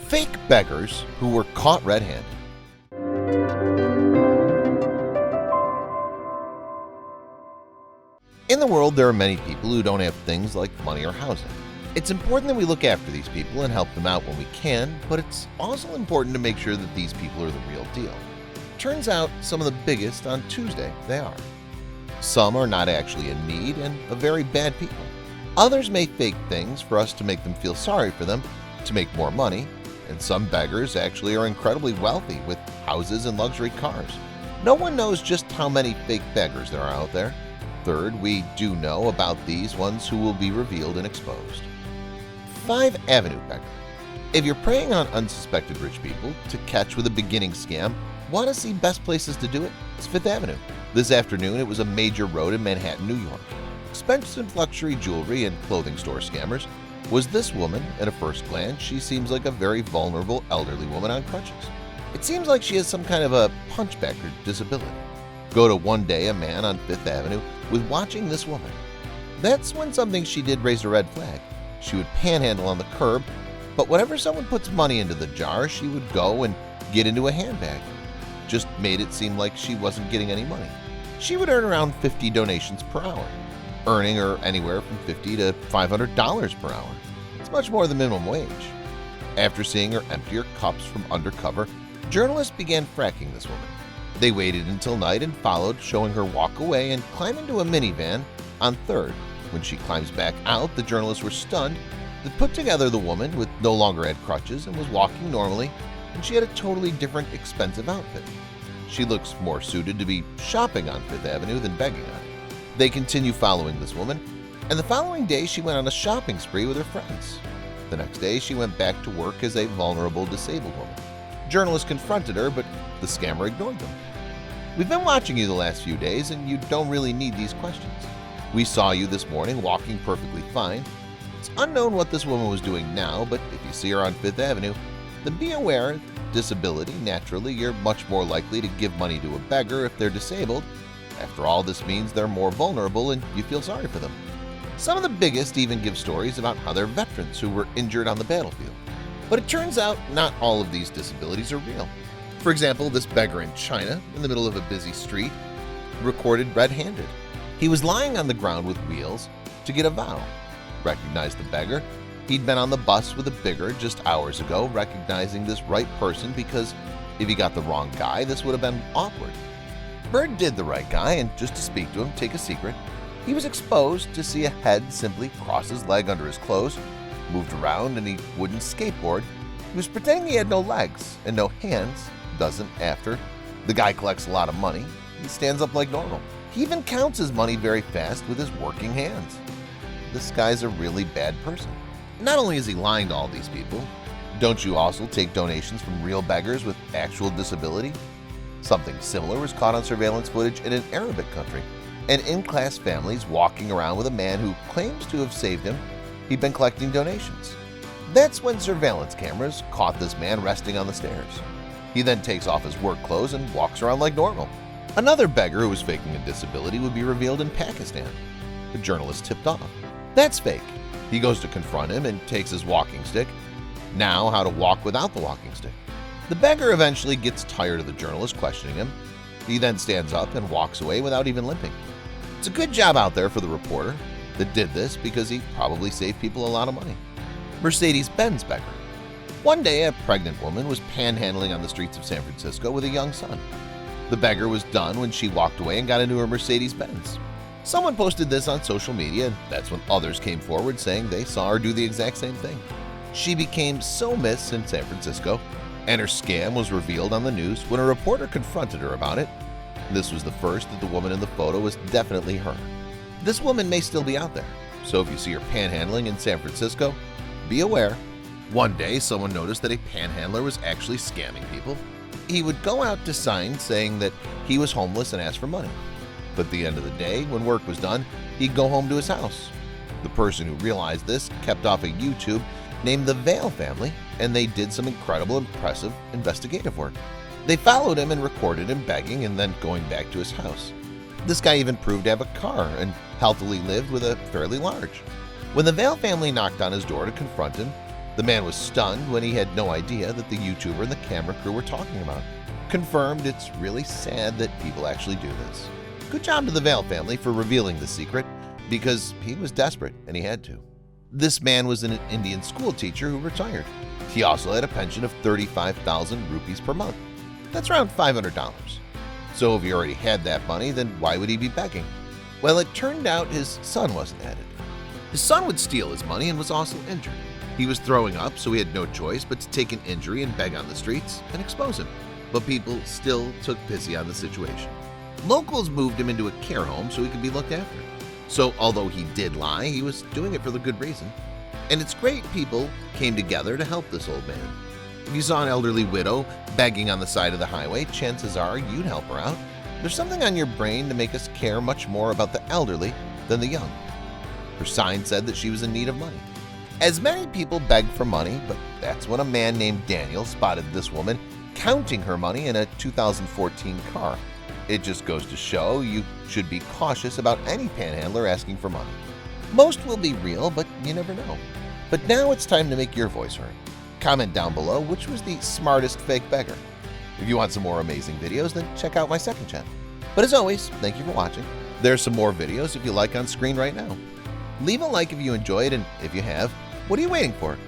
Fake beggars who were caught red-handed. In the world, there are many people who don't have things like money or housing. It's important that we look after these people and help them out when we can, but it's also important to make sure that these people are the real deal. Turns out some of the biggest on Tuesday they are. Some are not actually in need and are very bad people. Others may fake things for us to make them feel sorry for them, to make more money, and some beggars actually are incredibly wealthy with houses and luxury cars. No one knows just how many fake beggars there are out there. Third, we do know about these ones who will be revealed and exposed. 5 Avenue beggar. If you're preying on unsuspected rich people to catch with a beginning scam, want to see best places to do it? It's 5th Avenue. This afternoon, it was a major road in Manhattan, New York. Expensive luxury jewelry and clothing store scammers. Was this woman? At a first glance, she seems like a very vulnerable elderly woman on crutches. It seems like she has some kind of a hunchback or disability. Go to one day a man on 5th Avenue with watching this woman. That's when something she did raise a red flag. She would panhandle on the curb, but whenever someone puts money into the jar, she would go and get into a handbag. Just made it seem like she wasn't getting any money. She would earn around 50 donations per hour, earning her anywhere from $50 to $500 per hour. It's much more than minimum wage. After seeing her empty her cups from undercover, journalists began fracking this woman. They waited until night and followed, showing her walk away and climb into a minivan on 3rd. When she climbs back out, the journalists were stunned. They put together the woman with no longer had crutches and was walking normally, and she had a totally different expensive outfit. She looks more suited to be shopping on 5th Avenue than begging on it. They continue following this woman, and the following day she went on a shopping spree with her friends. The next day she went back to work as a vulnerable disabled woman. Journalists confronted her, but the scammer ignored them. We've been watching you the last few days, and you don't really need these questions. We saw you this morning walking perfectly fine. It's unknown what this woman was doing now, but if you see her on 5th Avenue, then be aware, disability, naturally, you're much more likely to give money to a beggar if they're disabled. After all, this means they're more vulnerable and you feel sorry for them. Some of the biggest even give stories about how they're veterans who were injured on the battlefield. But it turns out not all of these disabilities are real. For example, this beggar in China, in the middle of a busy street, recorded red-handed. He was lying on the ground with wheels to get a vow. Recognized the beggar. He'd been on the bus with a bigger just hours ago, recognizing this right person because if he got the wrong guy, this would have been awkward. Bird did the right guy, and just to speak to him, take a secret, he was exposed to see a head simply cross his leg under his clothes, moved around, and he wouldn't skateboard. He was pretending he had no legs and no hands. Doesn't after. The guy collects a lot of money. He stands up like normal. He even counts his money very fast with his working hands. This guy's a really bad person. Not only is he lying to all these people, don't you also take donations from real beggars with actual disability? Something similar was caught on surveillance footage in an Arabic country. An in-class family's walking around with a man who claims to have saved him. He'd been collecting donations. That's when surveillance cameras caught this man resting on the stairs. He then takes off his work clothes and walks around like normal. Another beggar who was faking a disability would be revealed in Pakistan. The journalist tipped off. That's fake. He goes to confront him and takes his walking stick. Now how to walk without the walking stick. The beggar eventually gets tired of the journalist questioning him. He then stands up and walks away without even limping. It's a good job out there for the reporter that did this because he probably saved people a lot of money. Mercedes-Benz beggar. One day, a pregnant woman was panhandling on the streets of San Francisco with a young son. The beggar was done when she walked away and got into her Mercedes-Benz. Someone posted this on social media, and that's when others came forward saying they saw her do the exact same thing. She became so missed in San Francisco, and her scam was revealed on the news when a reporter confronted her about it. This was the first that the woman in the photo was definitely her. This woman may still be out there, so if you see her panhandling in San Francisco, be aware. One day, someone noticed that a panhandler was actually scamming people. He would go out to signs saying that he was homeless and ask for money. But at the end of the day, when work was done, he'd go home to his house. The person who realized this kept off a YouTube named the Vale family, and they did some incredible, impressive investigative work. They followed him and recorded him begging and then going back to his house. This guy even proved to have a car and healthily lived with a fairly large. When the Vale family knocked on his door to confront him, The man was stunned when he had no idea that the YouTuber and the camera crew were talking about. Confirmed it's really sad that people actually do this. Good job to the Vale family for revealing the secret, because he was desperate and he had to. This man was an Indian school teacher who retired. He also had a pension of 35,000 rupees per month. That's around $500. So if he already had that money, then why would he be begging? Well, it turned out his son wasn't at it. His son would steal his money and was also injured. He was throwing up, so he had no choice but to take an injury and beg on the streets and expose him. But people still took pity on the situation. Locals moved him into a care home so he could be looked after. So although he did lie, he was doing it for the good reason. And it's great people came together to help this old man. If you saw an elderly widow begging on the side of the highway, chances are you'd help her out. There's something on your brain to make us care much more about the elderly than the young. Her sign said that she was in need of money. As many people begged for money, but that's when a man named Daniel spotted this woman counting her money in a 2014 car. It just goes to show you should be cautious about any panhandler asking for money. Most will be real, but you never know. But now it's time to make your voice heard. Comment down below which was the smartest fake beggar. If you want some more amazing videos, then check out my second channel. But as always, thank you for watching. There's some more videos if you like on screen right now. Leave a like if you enjoyed, and if you have, what are you waiting for?